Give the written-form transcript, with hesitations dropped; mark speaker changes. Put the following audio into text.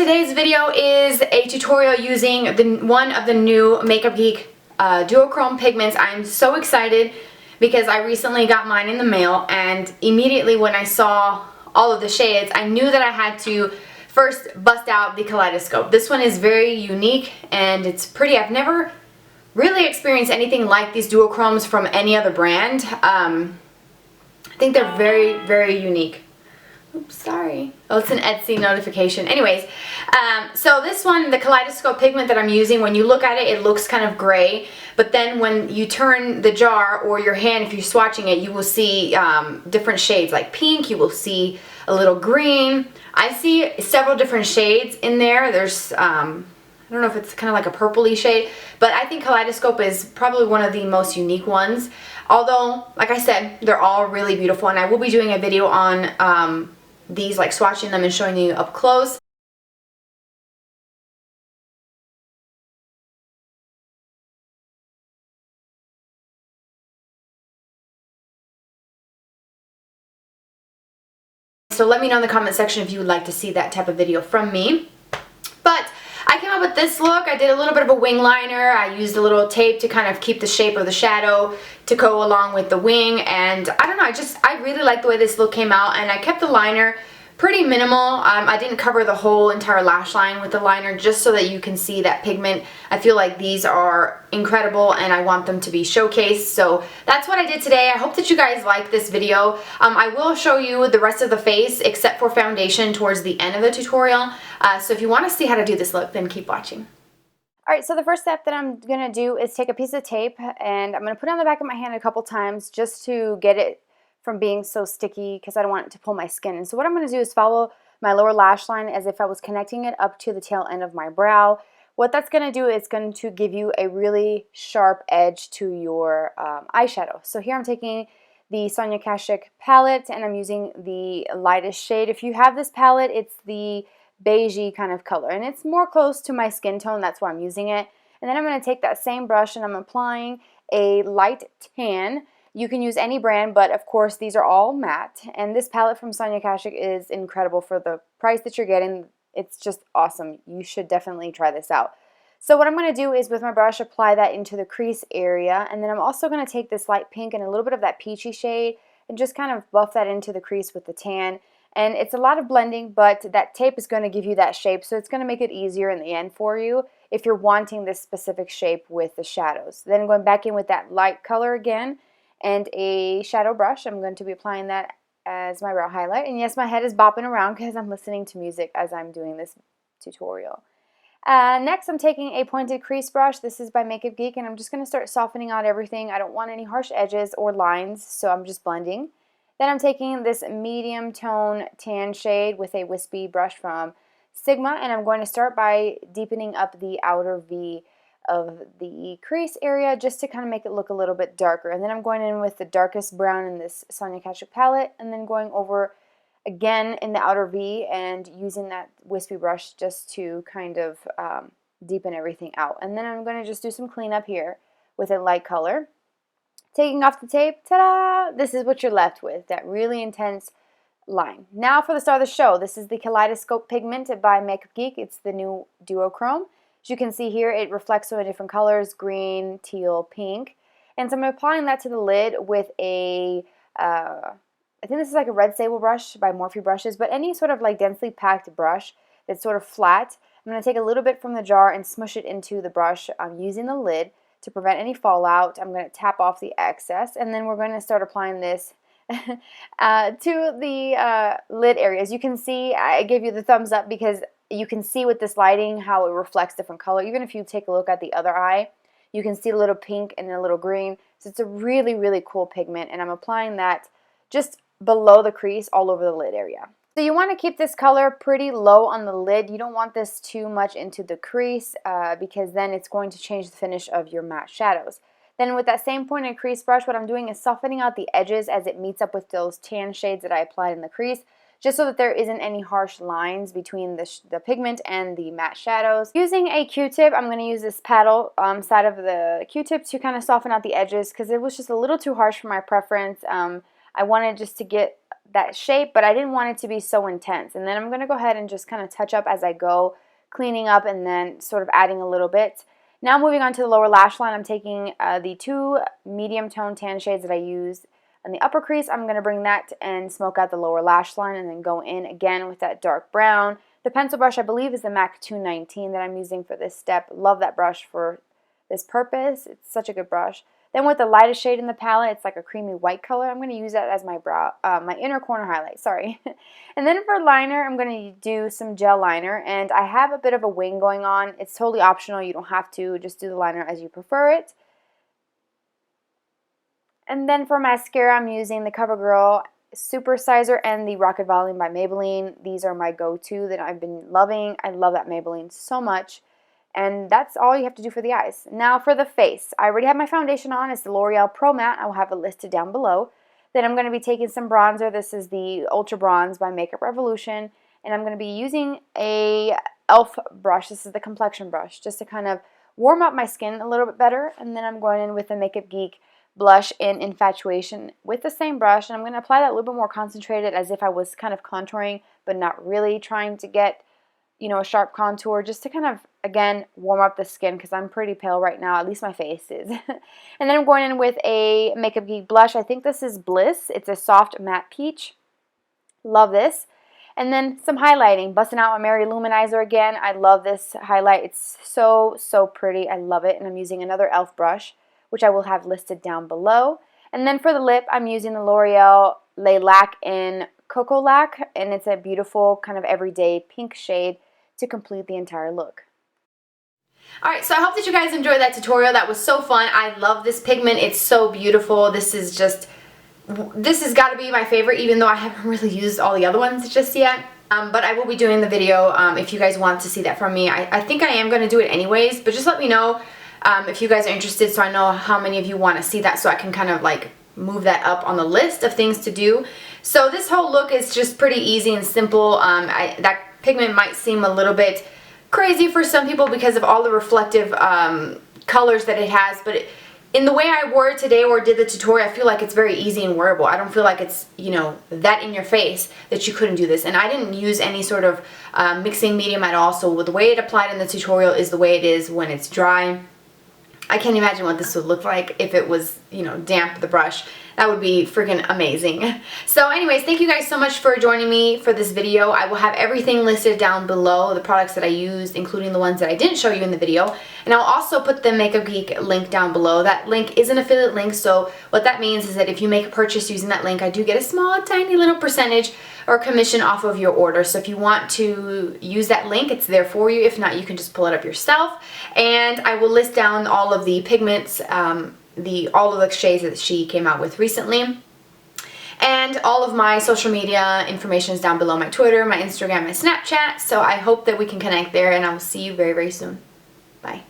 Speaker 1: today's video is a tutorial using one of the new Makeup Geek Duochrome Pigments. I'm so excited because I recently got mine in the mail, and immediately when I saw all of the shades, I knew that I had to first bust out the Kaleidoscope. This one is very unique and it's pretty. I've never really experienced anything like these duochromes from any other brand. I think they're very, very unique. Oops, sorry. Oh, it's an Etsy notification. Anyways, so this one, the Kaleidoscope pigment that I'm using, when you look at it, it looks kind of gray. But then when you turn the jar or your hand, if you're swatching it, you will see different shades like pink. You will see a little green. I see several different shades in there. There's, I don't know if it's kind of like a purpley shade, but I think Kaleidoscope is probably one of the most unique ones. Although, like I said, they're all really beautiful, and I will be doing a video on these, like swatching them and showing you up close. So let me know in the comment section if you would like to see that type of video from me. But I came up with this look. I did a little bit of a wing liner. I used a little tape to kind of keep the shape of the shadow to go along with the wing, and I don't know, I really like the way this look came out, and I kept the liner pretty minimal. I didn't cover the whole entire lash line with the liner, just so that you can see that pigment. I feel like these are incredible and I want them to be showcased. So that's what I did today. I hope that you guys like this video. I will show you the rest of the face except for foundation towards the end of the tutorial. So if you want to see how to do this look, then keep watching. Alright, so the first step that I'm going to do is take a piece of tape, and I'm going to put it on the back of my hand a couple times just to get it from being so sticky, because I don't want it to pull my skin. And so what I'm going to do is follow my lower lash line as if I was connecting it up to the tail end of my brow. What that's going to do is going to give you a really sharp edge to your eyeshadow. So here I'm taking the Sonia Kashuk palette, and I'm using the lightest shade. If you have this palette, it's the beigey kind of color, and it's more close to my skin tone. That's why I'm using it. And then I'm going to take that same brush and I'm applying a light tan. You can use any brand, but of course these are all matte. And this palette from Sonia Kashuk is incredible for the price that you're getting. It's just awesome. You should definitely try this out. So what I'm going to do is with my brush apply that into the crease area, and then I'm also going to take this light pink and a little bit of that peachy shade and just kind of buff that into the crease with the tan. And it's a lot of blending, but that tape is going to give you that shape, so it's going to make it easier in the end for you if you're wanting this specific shape with the shadows. Then going back in with that light color again and a shadow brush, I'm going to be applying that as my brow highlight. And yes, my head is bopping around because I'm listening to music as I'm doing this tutorial. Next, I'm taking a pointed crease brush. This is by Makeup Geek, and I'm just going to start softening out everything. I don't want any harsh edges or lines, so I'm just blending. Then I'm taking this medium tone tan shade with a wispy brush from Sigma, and I'm going to start by deepening up the outer V of the crease area just to kind of make it look a little bit darker. And then I'm going in with the darkest brown in this Sonia Kashuk palette, and then going over again in the outer V and using that wispy brush just to kind of deepen everything out. And then I'm going to just do some cleanup here with a light color. Taking off the tape, ta-da! This is what you're left with, that really intense line. Now for the star of the show. This is the Kaleidoscope Pigment by Makeup Geek. It's the new Duochrome. As you can see here, it reflects so many different colors: green, teal, pink. And so I'm applying that to the lid with a, I think this is like a red sable brush by Morphe Brushes, but any sort of like densely packed brush that's sort of flat. I'm going to take a little bit from the jar and smush it into the brush. I'm using the lid to prevent any fallout. I'm going to tap off the excess, and then we're going to start applying this to the lid area. As you can see, I give you the thumbs up because you can see with this lighting how it reflects different color. Even if you take a look at the other eye, you can see a little pink and a little green. So it's a really, really cool pigment, and I'm applying that just below the crease all over the lid area. So you want to keep this color pretty low on the lid. You don't want this too much into the crease because then it's going to change the finish of your matte shadows. Then with that same pointed crease brush, what I'm doing is softening out the edges as it meets up with those tan shades that I applied in the crease, just so that there isn't any harsh lines between the pigment and the matte shadows. Using a Q-tip, I'm going to use this paddle side of the Q-tip to kind of soften out the edges because it was just a little too harsh for my preference. I wanted just to get that shape, but I didn't want it to be so intense. And then I'm going to go ahead and just kind of touch up as I go, cleaning up and then sort of adding a little bit. Now moving on to the lower lash line, I'm taking the 2 medium tone tan shades that I used in the upper crease. I'm going to bring that and smoke out the lower lash line and then go in again with that dark brown. The pencil brush, I believe, is the MAC 219 that I'm using for this step. Love that brush for this purpose. It's such a good brush. Then with the lightest shade in the palette, it's like a creamy white color. I'm going to use that as my my inner corner highlight, sorry. And then for liner, I'm going to do some gel liner, and I have a bit of a wing going on. It's totally optional. You don't have to. Just do the liner as you prefer it. And then for mascara, I'm using the Covergirl Super Sizer and the Rocket Volume by Maybelline. These are my go-to that I've been loving. I love that Maybelline so much. And that's all you have to do for the eyes. Now for the face. I already have my foundation on. It's the L'Oreal Pro Matte. I will have it listed down below. Then I'm going to be taking some bronzer. This is the Ultra Bronze by Makeup Revolution. And I'm going to be using a e.l.f. brush. This is the complexion brush, just to kind of warm up my skin a little bit better. And then I'm going in with the Makeup Geek blush in Infatuation with the same brush, and I'm going to apply that a little bit more concentrated, as if I was kind of contouring but not really trying to get, you know, a sharp contour, just to kind of, again, warm up the skin because I'm pretty pale right now, at least my face is. And then I'm going in with a Makeup Geek blush. I think this is Bliss. It's a soft matte peach. Love this. And then some highlighting, busting out my Mary Luminizer again. I love this highlight. It's so, so pretty. I love it. And I'm using another e.l.f. brush, which I will have listed down below. And then for the lip, I'm using the L'Oreal Lacque in Chocolaque, and it's a beautiful kind of everyday pink shade to complete the entire look. Alright, so I hope that you guys enjoyed that tutorial. That was so fun. I love this pigment. It's so beautiful. This has got to be my favorite, even though I haven't really used all the other ones just yet. But I will be doing the video if you guys want to see that from me. I think I am going to do it anyways, but just let me know if you guys are interested, so I know how many of you want to see that, so I can kind of like move that up on the list of things to do. So this whole look is just pretty easy and simple. That pigment might seem a little bit crazy for some people because of all the reflective colors that it has, but in the way I wore it today or did the tutorial, I feel like it's very easy and wearable. I don't feel like it's, you know, that in your face that you couldn't do this. And I didn't use any sort of mixing medium at all, so the way it applied in the tutorial is the way it is when it's dry. I can't imagine what this would look like if it was, you know, damp, the brush. That would be freaking amazing. So anyways, thank you guys so much for joining me for this video. I will have everything listed down below, the products that I used, including the ones that I didn't show you in the video. And I'll also put the Makeup Geek link down below. That link is an affiliate link, so what that means is that if you make a purchase using that link, I do get a small, tiny little percentage or commission off of your order. So if you want to use that link, it's there for you. If not, you can just pull it up yourself. And I will list down all of the pigments, all of the shades that she came out with recently. And all of my social media information is down below, my Twitter, my Instagram, my Snapchat. So I hope that we can connect there, and I will see you very, very soon. Bye.